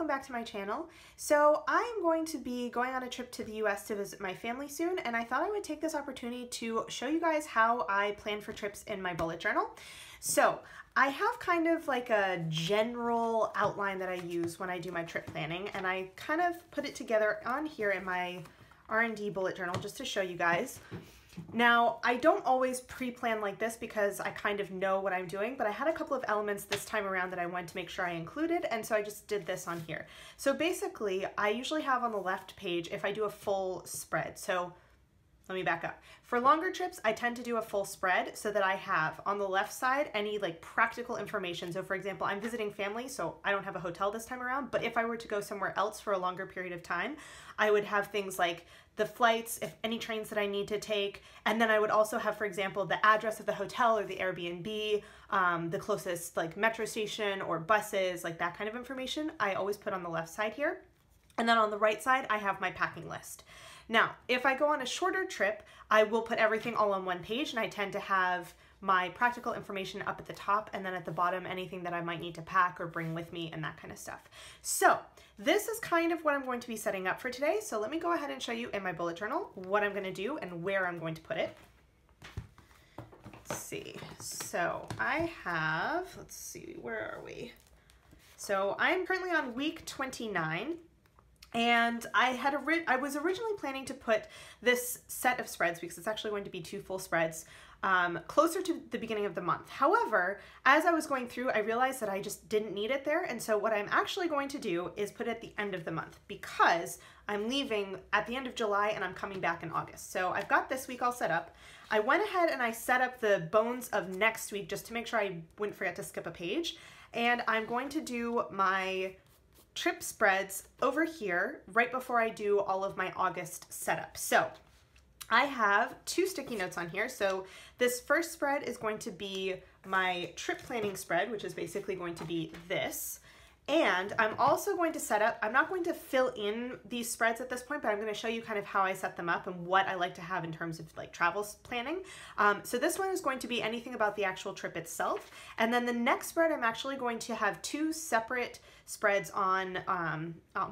back to my channel. So I'm going to be going on a trip to the US to visit my family soon, and I thought I would take this opportunity to show you guys how I plan for trips in my bullet journal. So I have kind of like a general outline that I use when I do my trip planning, and I kind of put it together on here in my R&D bullet journal just to show you guys. Now, I don't always pre-plan like this because I kind of know what I'm doing, but I had a couple of elements this time around that I wanted to make sure I included, and so I just did this on here. So basically, I usually have on the left page if I do a full spread. So let me back up. For longer trips, I tend to do a full spread so that I have on the left side any like practical information. So for example, I'm visiting family, so I don't have a hotel this time around, but if I were to go somewhere else for a longer period of time, I would have things like the flights, if any trains that I need to take, and then I would also have, for example, the address of the hotel or the Airbnb, the closest like metro station or buses, like that kind of information, I always put on the left side here. And then on the right side, I have my packing list. Now, if I go on a shorter trip, I will put everything all on one page, and I tend to have my practical information up at the top, and then at the bottom, anything that I might need to pack or bring with me and that kind of stuff. So this is kind of what I'm going to be setting up for today. So let me go ahead and show you in my bullet journal what I'm going to do and where I'm going to put it. Let's see. So I have, let's see, where are we? So I'm currently on week 29. And I was originally planning to put this set of spreads, because it's actually going to be 2 full spreads, closer to the beginning of the month. However, as I was going through, I realized that I just didn't need it there. And so what I'm actually going to do is put it at the end of the month, because I'm leaving at the end of July and I'm coming back in August. So I've got this week all set up. I went ahead and I set up the bones of next week just to make sure I wouldn't forget to skip a page. And I'm going to do my trip spreads over here right before I do all of my August setup. So I have 2 sticky notes on here. So this first spread is going to be my trip planning spread, which is basically going to be this. And I'm also going to set up, I'm not going to fill in these spreads at this point, but I'm going to show you kind of how I set them up and what I like to have in terms of like travel planning. So this one is going to be anything about the actual trip itself. And then the next spread, I'm actually going to have 2 separate spreads on,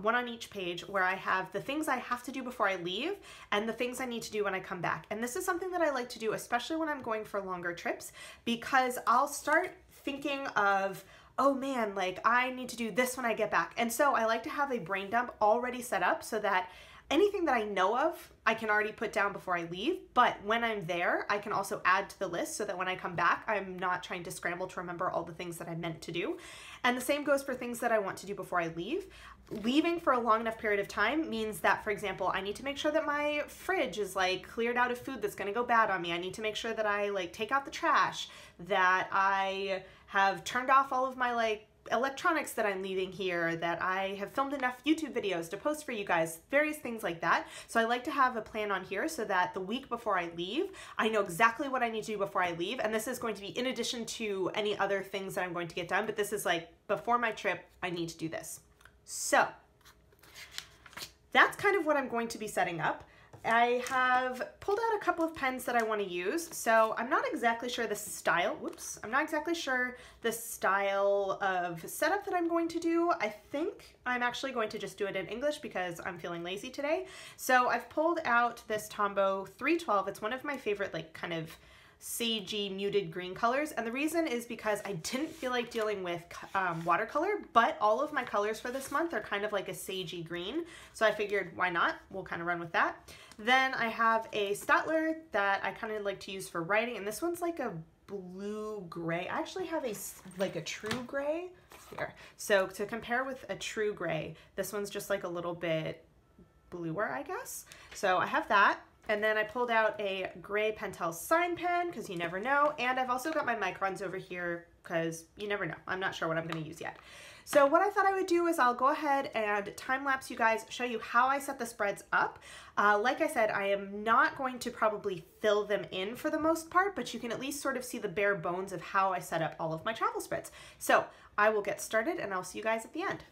one on each page, where I have the things I have to do before I leave and the things I need to do when I come back. And this is something that I like to do, especially when I'm going for longer trips, because I'll start thinking of, oh man, like I need to do this when I get back. And so I like to have a brain dump already set up so that anything that I know of, I can already put down before I leave. But when I'm there, I can also add to the list so that when I come back, I'm not trying to scramble to remember all the things that I meant to do. And the same goes for things that I want to do before I leave. Leaving for a long enough period of time means that, for example, I need to make sure that my fridge is like cleared out of food that's gonna go bad on me. I need to make sure that I like take out the trash, that I have turned off all of my like electronics that I'm leaving here, that I have filmed enough YouTube videos to post for you guys, various things like that. So I like to have a plan on here so that the week before I leave, I know exactly what I need to do before I leave. And this is going to be in addition to any other things that I'm going to get done, but this is like before my trip, I need to do this. So that's kind of what I'm going to be setting up. I have pulled out a couple of pens that I want to use. So I'm not exactly sure the style, I'm not exactly sure the style of setup that I'm going to do. I think I'm actually going to just do it in English because I'm feeling lazy today. So I've pulled out this Tombow 312. It's one of my favorite like kind of sagey muted green colors, and the reason is because I didn't feel like dealing with watercolor, but all of my colors for this month are kind of like a sagey green, so I figured why not, we'll kind of run with that. Then I have a Staedtler that I kind of like to use for writing, and this one's like a blue gray. I actually have a true gray here, so to compare with a true gray, this one's just like a little bit bluer, I guess. So I have that. And then I pulled out a gray Pentel sign pen because you never know. And I've also got my microns over here because you never know. I'm not sure what I'm going to use yet. So what I thought I would do is I'll go ahead and time lapse you guys, show you how I set the spreads up. Like I said, I am not going to probably fill them in for the most part, but you can at least sort of see the bare bones of how I set up all of my travel spreads. So I will get started and I'll see you guys at the end.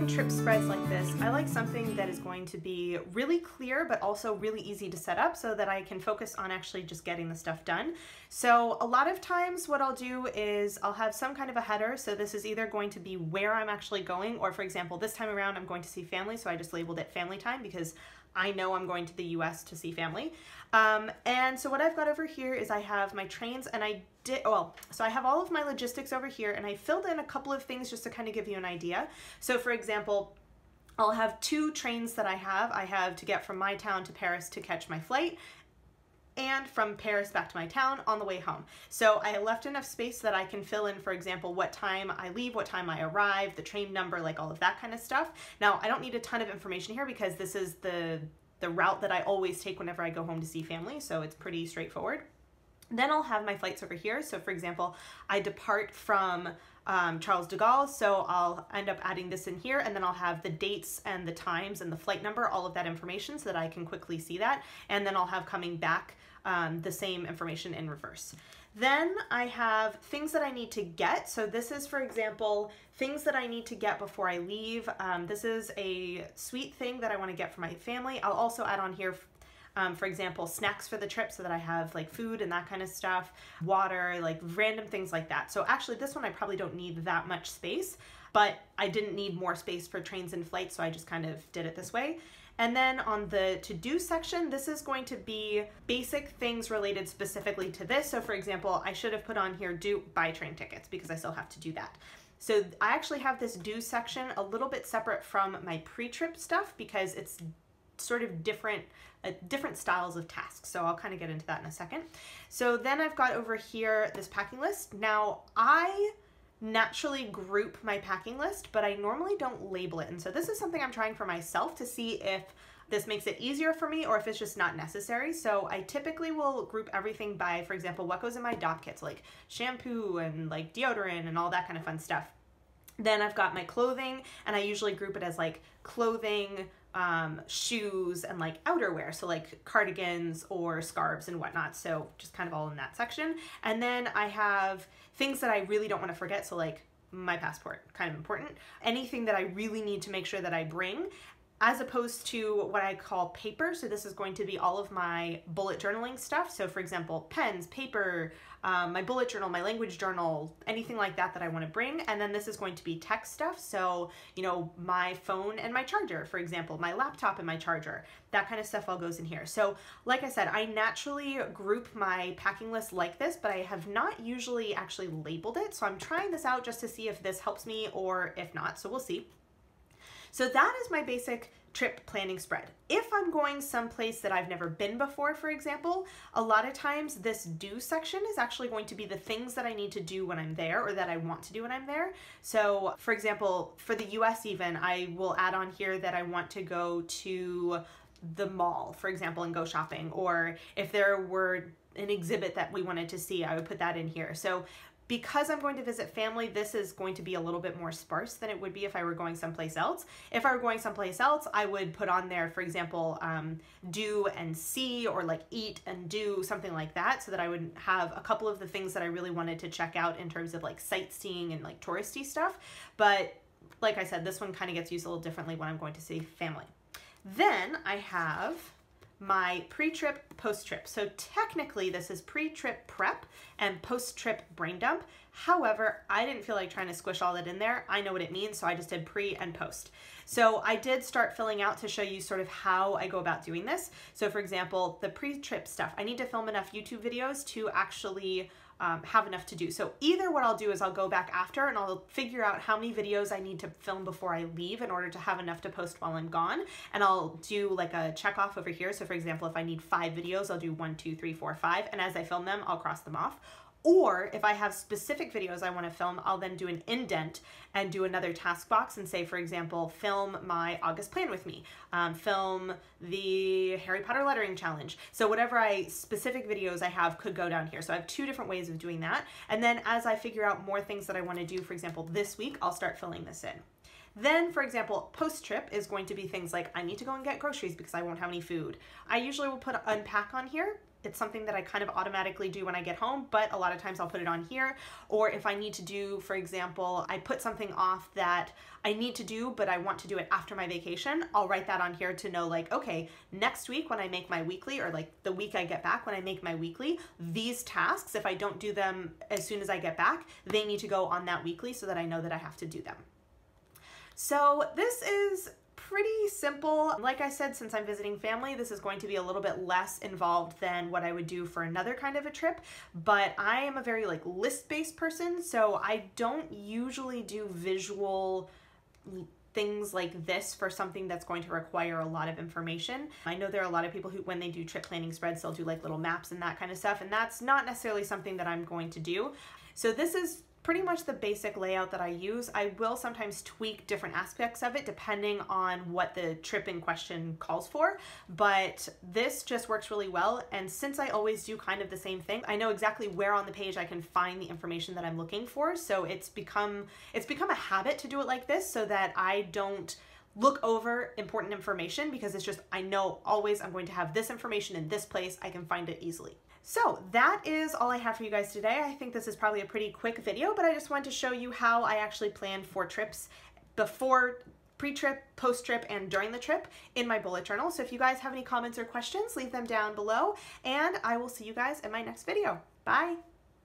doing trip spreads like this, I like something that is going to be really clear but also really easy to set up so that I can focus on actually just getting the stuff done. So a lot of times what I'll do is I'll have some kind of a header. So this is either going to be where I'm actually going, or for example, this time around I'm going to see family, so I just labeled it family time because I know I'm going to the US to see family. And so what I've got over here is I have my trains, and so I have all of my logistics over here, and I filled in a couple of things just to kind of give you an idea. So for example, I'll have 2 trains that I have to get from my town to Paris to catch my flight, and from Paris back to my town on the way home. So I left enough space that I can fill in, for example, what time I leave, what time I arrive, the train number, like all of that kind of stuff. Now, I don't need a ton of information here because this is the route that I always take whenever I go home to see family, so it's pretty straightforward. Then I'll have my flights over here. So for example, I depart from Charles de Gaulle, so I'll end up adding this in here, and then I'll have the dates and the times and the flight number, all of that information so that I can quickly see that, and then I'll have coming back the same information in reverse. Then I have things that I need to get. So this is, for example, things that I need to get before I leave. This is a sweet thing that I want to get for my family. I'll also add on here, for example, snacks for the trip so that I have like food and that kind of stuff, water, like random things like that. So actually this one I probably don't need that much space, but I didn't need more space for trains and flights, so I just kind of did it this way. And then on the to-do section, this is going to be basic things related specifically to this. So for example, I should have put on here buy train tickets because I still have to do that. So I actually have this do section a little bit separate from my pre-trip stuff because it's sort of different styles of tasks. So I'll kind of get into that in a second. So then I've got over here this packing list. Now I naturally group my packing list, but I normally don't label it. And so this is something I'm trying for myself to see if this makes it easier for me or if it's just not necessary. So I typically will group everything by, for example, what goes in my dock kits, like shampoo and like deodorant and all that kind of fun stuff. Then I've got my clothing, and I usually group it as like clothing, shoes, and like outerwear, so like cardigans or scarves and whatnot, so just kind of all in that section. And then I have things that I really don't want to forget, so like my passport, kind of important. Anything that I really need to make sure that I bring, as opposed to what I call paper. So this is going to be all of my bullet journaling stuff. So for example, pens, paper, my bullet journal, my language journal, anything like that that I want to bring. And then this is going to be tech stuff. So, you know, my phone and my charger, for example, my laptop and my charger, that kind of stuff all goes in here. So like I said, I naturally group my packing list like this, but I have not usually actually labeled it. So I'm trying this out just to see if this helps me or if not. So we'll see. So that is my basic trip planning spread. If I'm going someplace that I've never been before, for example, a lot of times this do section is actually going to be the things that I need to do when I'm there or that I want to do when I'm there. So for example, for the US even, I will add on here that I want to go to the mall, for example, and go shopping. Or if there were an exhibit that we wanted to see, I would put that in here. So because I'm going to visit family, this is going to be a little bit more sparse than it would be if I were going someplace else. If I were going someplace else, I would put on there, for example, do and see, or like eat and do, something like that, so that I would have a couple of the things that I really wanted to check out in terms of like sightseeing and like touristy stuff. But like I said, this one kind of gets used a little differently when I'm going to see family. Then I have my pre-trip, post-trip. So technically this is pre-trip prep and post-trip brain dump. However, I didn't feel like trying to squish all that in there. I know what it means, so I just did pre and post. So I did start filling out to show you sort of how I go about doing this. So for example, the pre-trip stuff, I need to film enough YouTube videos to actually have enough to do. So either what I'll do is I'll go back after and I'll figure out how many videos I need to film before I leave in order to have enough to post while I'm gone. And I'll do like a check off over here. So for example, if I need 5 videos, I'll do 1, 2, 3, 4, 5. And as I film them, I'll cross them off. Or if I have specific videos I want to film, I'll then do an indent and do another task box and say, for example, film my August plan with me, film the Harry Potter lettering challenge. So whatever specific videos I have could go down here. So I have 2 different ways of doing that. And then as I figure out more things that I want to do, for example, this week, I'll start filling this in. Then, for example, post-trip is going to be things like I need to go and get groceries because I won't have any food. I usually will put unpack on here. It's something that I kind of automatically do when I get home, but a lot of times I'll put it on here. Or if I need to do, for example, I put something off that I need to do, but I want to do it after my vacation, I'll write that on here to know like, okay, next week when I make my weekly, or like the week I get back when I make my weekly, these tasks, if I don't do them as soon as I get back, they need to go on that weekly so that I know that I have to do them. So this is pretty simple. Like I said, since I'm visiting family, this is going to be a little bit less involved than what I would do for another kind of a trip, but I am a very like list-based person, so I don't usually do visual things like this for something that's going to require a lot of information. I know there are a lot of people who, when they do trip planning spreads, they'll do like little maps and that kind of stuff, and that's not necessarily something that I'm going to do. So this is pretty much the basic layout that I use. I will sometimes tweak different aspects of it depending on what the trip in question calls for, but this just works really well. And since I always do kind of the same thing, I know exactly where on the page I can find the information that I'm looking for. So it's become a habit to do it like this so that I don't look over important information, because it's just, I know always I'm going to have this information in this place. I can find it easily. So that is all I have for you guys today. I think this is probably a pretty quick video, but I just wanted to show you how I actually plan for trips before, pre-trip, post-trip, and during the trip in my bullet journal. So if you guys have any comments or questions, leave them down below, and I will see you guys in my next video. Bye!